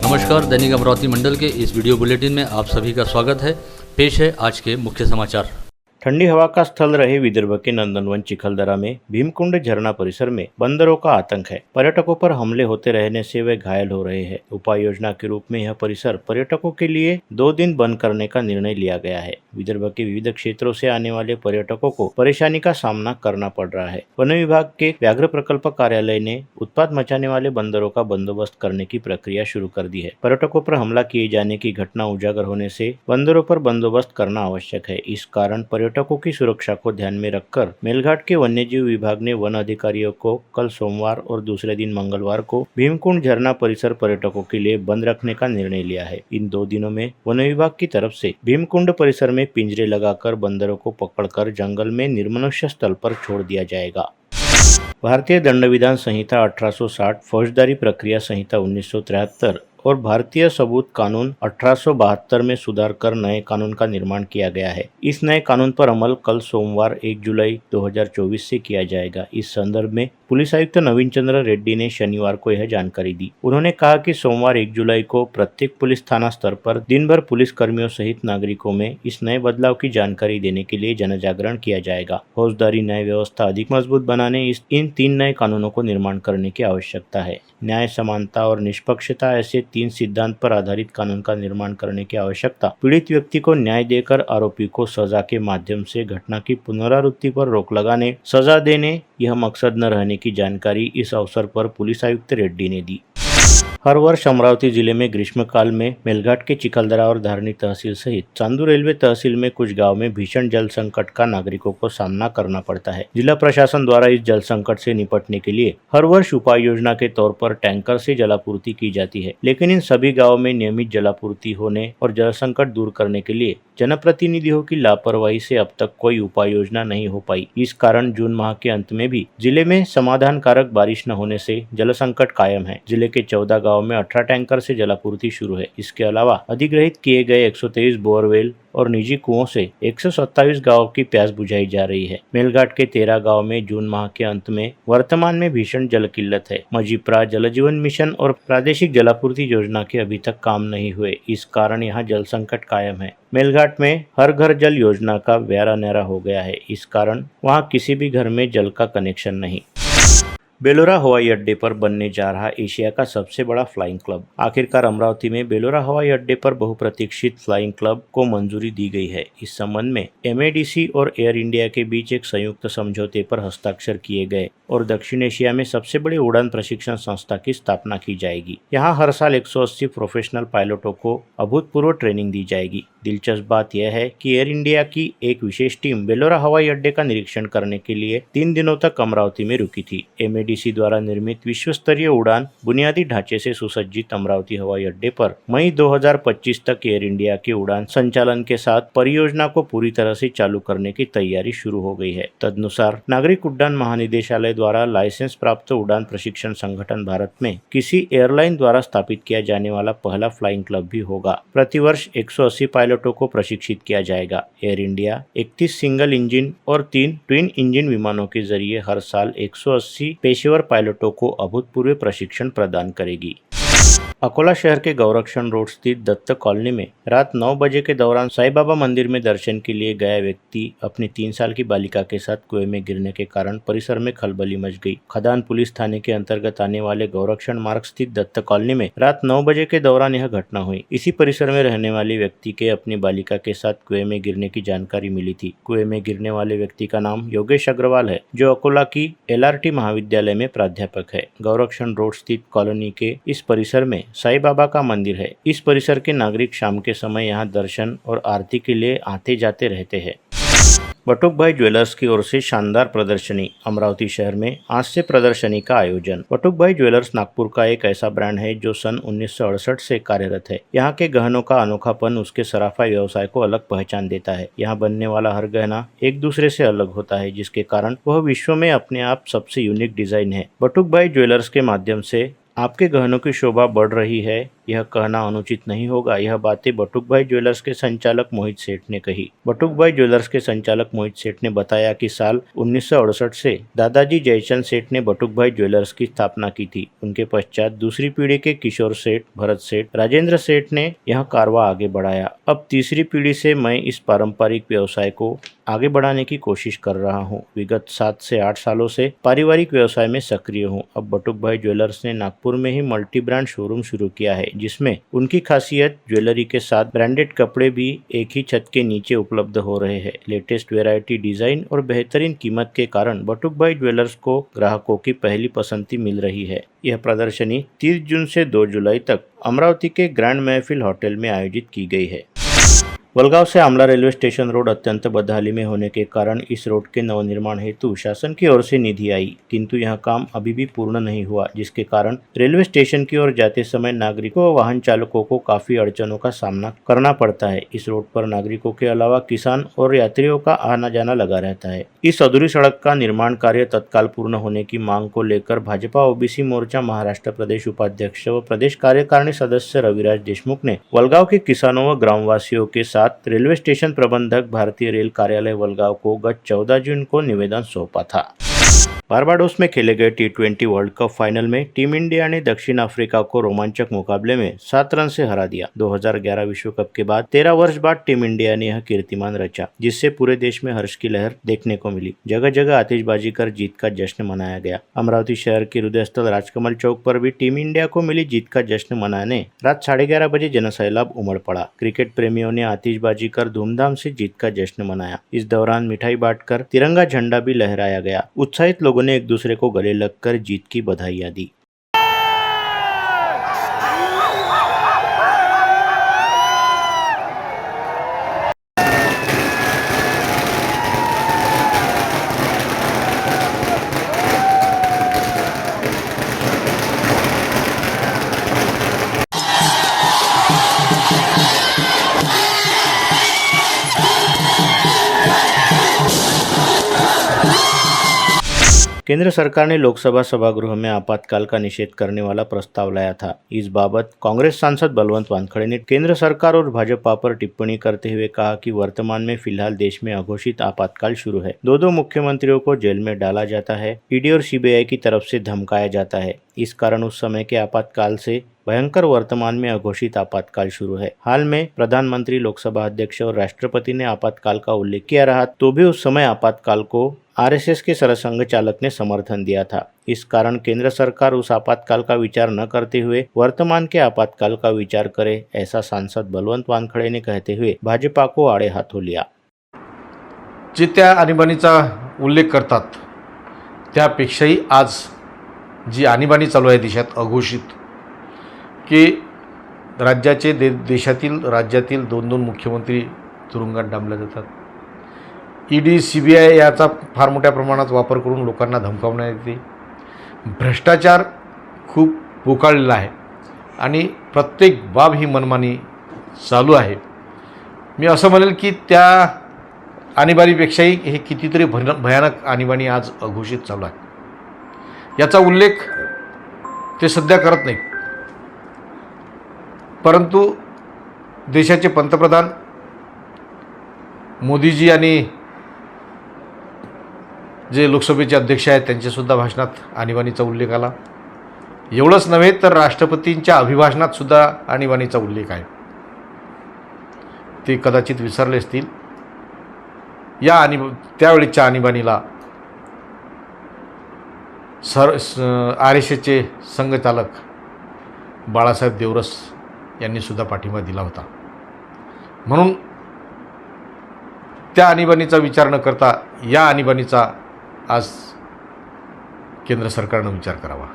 नमस्कार, दैनिक अमरावती मंडल के इस वीडियो बुलेटिन में आप सभी का स्वागत है। पेश है आज के मुख्य समाचार। ठंडी हवा का स्थल रहे विदर्भ के नंदनवन चिखलदरा में भीमकुंड झरना परिसर में बंदरों का आतंक है। पर्यटकों पर हमले होते रहने से वे घायल हो रहे हैं। उपाय योजना के रूप में यह परिसर पर्यटकों के लिए 2 दिन बंद करने का निर्णय लिया गया है। विदर्भ के विविध क्षेत्रों से आने वाले पर्यटकों को परेशानी का सामना करना पड़ रहा है। वन विभाग के व्याघ्र प्रकल्प कार्यालय ने उत्पात मचाने वाले बंदरों का बंदोबस्त करने की प्रक्रिया शुरू कर दी है। पर्यटकों पर हमला किए जाने की घटना उजागर होने से बंदरों पर बंदोबस्त करना आवश्यक है। इस कारण पर्यटकों की सुरक्षा को ध्यान में रखकर मेलघाट के वन्यजीव विभाग ने वन अधिकारियों को कल सोमवार और दूसरे दिन मंगलवार को भीमकुंड झरना परिसर पर्यटकों के लिए बंद रखने का निर्णय लिया है। इन 2 दिनों में वन विभाग की तरफ से भीमकुंड परिसर में पिंजरे लगाकर बंदरों को पकड़कर जंगल में निर्मनुष्य स्थल पर छोड़ दिया जाएगा। भारतीय दंड विधान संहिता 1860, फौजदारी प्रक्रिया संहिता 1973 और भारतीय सबूत कानून 1872 में सुधार कर नए कानून का निर्माण किया गया है। इस नए कानून पर अमल कल सोमवार 1 जुलाई 2024 से किया जाएगा। इस संदर्भ में पुलिस आयुक्त नवीन चंद्र रेड्डी ने शनिवार को यह जानकारी दी। उन्होंने कहा कि सोमवार 1 जुलाई को प्रत्येक पुलिस थाना स्तर पर दिन भर पुलिस कर्मियों सहित नागरिकों में इस नए बदलाव की जानकारी देने के लिए जनजागरण किया जाएगा। फौजदारी न्याय व्यवस्था अधिक मजबूत बनाने इन 3 नए कानूनों को निर्माण करने की आवश्यकता है। न्याय, समानता और निष्पक्षता ऐसे 3 सिद्धांत पर आधारित कानून का निर्माण करने की आवश्यकता, पीड़ित व्यक्ति को न्याय देकर आरोपी को सजा के माध्यम से घटना की पुनरावृत्ति पर रोक लगाने, सजा देने, यह मकसद न रहने की जानकारी इस अवसर पर पुलिस आयुक्त रेड्डी ने दी। हर वर्ष अमरावती जिले में ग्रीष्मकाल में मेलघाट के चिखलदरा और धारनी तहसील सहित चांदू रेलवे तहसील में कुछ गांव में भीषण जल संकट का नागरिकों को सामना करना पड़ता है। जिला प्रशासन द्वारा इस जल संकट से निपटने के लिए हर वर्ष उपाय योजना के तौर पर टैंकर से जलापूर्ति की जाती है, लेकिन इन सभी गाँव में नियमित जलापूर्ति होने और जल संकट दूर करने के लिए जनप्रतिनिधियों की लापरवाही से अब तक कोई उपाय योजना नहीं हो पाई। इस कारण जून माह के अंत में भी जिले में समाधानकारक बारिश न होने से जल संकट कायम है। जिले के 14 गाँव में 18 टैंकर से जलापूर्ति शुरू है। इसके अलावा अधिग्रहित किए गए 123 बोरवेल और निजी कुओं से 127 गाँव की प्यास बुझाई जा रही है। मेलघाट के 13 गाँव में जून माह के अंत में वर्तमान में भीषण जल किल्लत है। मजीप्रा, जल जीवन मिशन और प्रादेशिक जलापूर्ति योजना के अभी तक काम नहीं हुए। इस कारण यहाँ जल संकट कायम है। मेलघाट में हर घर जल योजना का व्यारा न्यारा हो गया है। इस कारण वहाँ किसी भी घर में जल का कनेक्शन नहीं। बेलोरा हवाई अड्डे पर बनने जा रहा एशिया का सबसे बड़ा फ्लाइंग क्लब। आखिरकार अमरावती में बेलोरा हवाई अड्डे पर बहुप्रतीक्षित फ्लाइंग क्लब को मंजूरी दी गई है। इस संबंध में MADC और एयर इंडिया के बीच एक संयुक्त समझौते पर हस्ताक्षर किए गए और दक्षिण एशिया में सबसे बड़े उड़ान प्रशिक्षण संस्था की स्थापना की जाएगी। यहाँ हर साल 180 प्रोफेशनल पायलटों को अभूतपूर्व ट्रेनिंग दी जाएगी। दिलचस्प बात यह है कि एयर इंडिया की एक विशेष टीम बेलोरा हवाई अड्डे का निरीक्षण करने के लिए 3 दिनों तक अमरावती में रुकी थी। MADC द्वारा निर्मित विश्व स्तरीय उड़ान बुनियादी ढांचे से सुसज्जित अमरावती हवाई अड्डे पर मई 2025 तक एयर इंडिया के उड़ान संचालन के साथ परियोजना को पूरी तरह से चालू करने की तैयारी शुरू हो गई है। तदनुसार नागरिक उड्डयन महानिदेशालय द्वारा लाइसेंस प्राप्त उड़ान प्रशिक्षण संगठन भारत में किसी एयरलाइन द्वारा स्थापित किया जाने वाला पहला फ्लाइंग क्लब भी होगा। प्रतिवर्ष 180 पायलटों को प्रशिक्षित किया जाएगा। एयर इंडिया 31 सिंगल इंजन और 3 ट्विन इंजन विमानों के जरिए हर साल 180 पेशेवर पायलटों को अभूतपूर्व प्रशिक्षण प्रदान करेगी। अकोला शहर के गौरक्षण रोड स्थित दत्त कॉलोनी में रात 9 बजे के दौरान साईं बाबा मंदिर में दर्शन के लिए गया व्यक्ति अपनी 3 साल की बालिका के साथ कुएं में गिरने के कारण परिसर में खलबली मच गई। खदान पुलिस थाने के अंतर्गत आने वाले गौरक्षण मार्ग स्थित दत्त कॉलोनी में रात 9 बजे के दौरान यह घटना हुई। इसी परिसर में रहने वाले व्यक्ति के अपनी बालिका के साथ कुएं में गिरने की जानकारी मिली थी। कुएं में गिरने वाले व्यक्ति का नाम योगेश अग्रवाल है, जो अकोला की LRT महाविद्यालय में प्राध्यापक है। गौरक्षण रोड स्थित कॉलोनी के इस परिसर में साईं बाबा का मंदिर है। इस परिसर के नागरिक शाम के समय यहाँ दर्शन और आरती के लिए आते जाते रहते हैं। बटुक भाई ज्वेलर्स की ओर से शानदार प्रदर्शनी। अमरावती शहर में आज से प्रदर्शनी का आयोजन। बटुक भाई ज्वेलर्स नागपुर का एक ऐसा ब्रांड है जो सन 1968 से कार्यरत है। यहाँ के गहनों का अनोखापन उसके सराफा व्यवसाय को अलग पहचान देता है। यहाँ बनने वाला हर गहना एक दूसरे से अलग होता है, जिसके कारण वह विश्व में अपने आप सबसे यूनिक डिजाइन है। बटुक भाई ज्वेलर्स के माध्यम से आपके गहनों की शोभा बढ़ रही है यह कहना अनुचित नहीं होगा। यह बातें बटुकभाई ज्वेलर्स के संचालक मोहित सेठ ने कही। बटुकभाई ज्वेलर्स के संचालक मोहित सेठ ने बताया कि साल 1968 से दादाजी जयचंद सेठ ने बटुकभाई ज्वेलर्स की स्थापना की थी। उनके पश्चात दूसरी पीढ़ी के किशोर सेठ, भरत सेठ, राजेंद्र सेठ ने यह कारवा आगे बढ़ाया। अब तीसरी पीढ़ी से मैं इस पारंपरिक व्यवसाय को आगे बढ़ाने की कोशिश कर रहा हूं। विगत 7 से 8 सालों से पारिवारिक व्यवसाय में सक्रिय हूं। अब बटुकभाई ज्वेलर्स ने नागपुर में ही मल्टी ब्रांड शोरूम शुरू किया है, जिसमें उनकी खासियत ज्वेलरी के साथ ब्रांडेड कपड़े भी एक ही छत के नीचे उपलब्ध हो रहे हैं। लेटेस्ट वैरायटी, डिजाइन और बेहतरीन कीमत के कारण बटुकभाई ज्वेलर्स को ग्राहकों की पहली पसंदगी मिल रही है। यह प्रदर्शनी 30 जून से 2 जुलाई तक अमरावती के ग्रैंड महफिल होटल में आयोजित की गई है। वलगांव से आमला रेलवे स्टेशन रोड अत्यंत बदहाली में होने के कारण इस रोड के नवनिर्माण हेतु शासन की ओर से निधि आई, किंतु यह काम अभी भी पूर्ण नहीं हुआ, जिसके कारण रेलवे स्टेशन की ओर जाते समय नागरिकों व वाहन चालकों को काफी अड़चनों का सामना करना पड़ता है। इस रोड पर नागरिकों के अलावा किसान और यात्रियों का आना जाना लगा रहता है। इस अधूरी सड़क का निर्माण कार्य तत्काल पूर्ण होने की मांग को लेकर भाजपा ओबीसी मोर्चा महाराष्ट्र प्रदेश उपाध्यक्ष व प्रदेश कार्यकारिणी सदस्य रविराज देशमुख ने वलगांव के किसानों व ग्रामवासियों के साथ रेलवे स्टेशन प्रबंधक भारतीय रेल कार्यालय वलगांव को गत 14 जून को निवेदन सौंपा था। बारबाडोस में खेले गए T20 वर्ल्ड कप फाइनल में टीम इंडिया ने दक्षिण अफ्रीका को रोमांचक मुकाबले में 7 रन से हरा दिया। 2011 विश्व कप के बाद 13 वर्ष बाद टीम इंडिया ने यह कीर्तिमान रचा, जिससे पूरे देश में हर्ष की लहर देखने को मिली। जगह जगह आतिशबाजी कर जीत का जश्न मनाया गया। अमरावती शहर के हृदय स्थल राजकमल चौक पर भी टीम इंडिया को मिली जीत का जश्न मनाने रात 11:30 बजे जनसैलाब उमड़ पड़ा। क्रिकेट प्रेमियों ने आतिशबाजी कर धूमधाम से जीत का जश्न मनाया। इस दौरान मिठाई बांटकर तिरंगा झंडा भी लहराया गया। उत्साहित लोगों ने एक दूसरे को गले लगकर जीत की बधाइयां दी। केंद्र सरकार ने लोकसभा सभागृह में आपातकाल का निषेध करने वाला प्रस्ताव लाया था। इस बाबत कांग्रेस सांसद बलवंत वानखड़े ने केंद्र सरकार और भाजपा पर टिप्पणी करते हुए कहा कि वर्तमान में फिलहाल देश में अघोषित आपातकाल शुरू है। दो मुख्यमंत्रियों को जेल में डाला जाता है। ईडी और सीबीआई की तरफ से धमकाया जाता है। इस कारण उस समय के आपातकाल से भयंकर वर्तमान में अघोषित आपातकाल शुरू है। हाल में प्रधानमंत्री, लोकसभा अध्यक्ष और राष्ट्रपति ने आपातकाल का उल्लेख किया रहा, तो भी उस समय आपातकाल को आरएसएस के सरसंघ चालक ने समर्थन दिया था। इस कारण केंद्र सरकार उस आपातकाल का विचार न करते हुए वर्तमान के आपातकाल का विचार करे, ऐसा सांसद बलवंत वानखड़े ने कहते हुए भाजपा को आड़े हाथों लिया। जे त्या आणीबाणीचा उल्लेख करतात त्यापेक्षाही आज जी आणीबाणी चालू आहे देशात अघोषित, की राज्याचे राज्यातील 2 मुख्यमंत्री तुरुंगात डांबले जातात। ईडी, सीबीआय याचा फार मोठ्या प्रमाणात वापर करून लोकांना धमकावण्यात येते। भ्रष्टाचार खूप पोकाळलेला आहे आणि प्रत्येक बाब ही मनमानी चालू आहे। मी असं म्हणेल की त्या आणीबाणीपेक्षाही हे कितीतरी भयानक आणीबाणी आज अघोषित चालू आहे। याचा उल्लेख ते सध्या करत नाही, परंतु देशाचे पंतप्रधान मोदीजी आणि जे लोकसभेचे अध्यक्ष आहेत त्यांच्यासुद्धा भाषणात आणीबाणीचा उल्लेख आला। एवढंच नव्हे तर राष्ट्रपतींच्या अभिभाषणात सुद्धा आणीबाणीचा उल्लेख आहे। ते कदाचित विसरले असतील। या त्यावेळीच्या आणीबाणीला आरएसएसचे संघचालक बाळासाहेब देवरस यांनी सुद्धा पाठिंबा दिला होता। म्हणून त्या आणीबाणीचा विचार न करता या आणीबाणीचा आज केंद्र सरकारनं विचार करावा।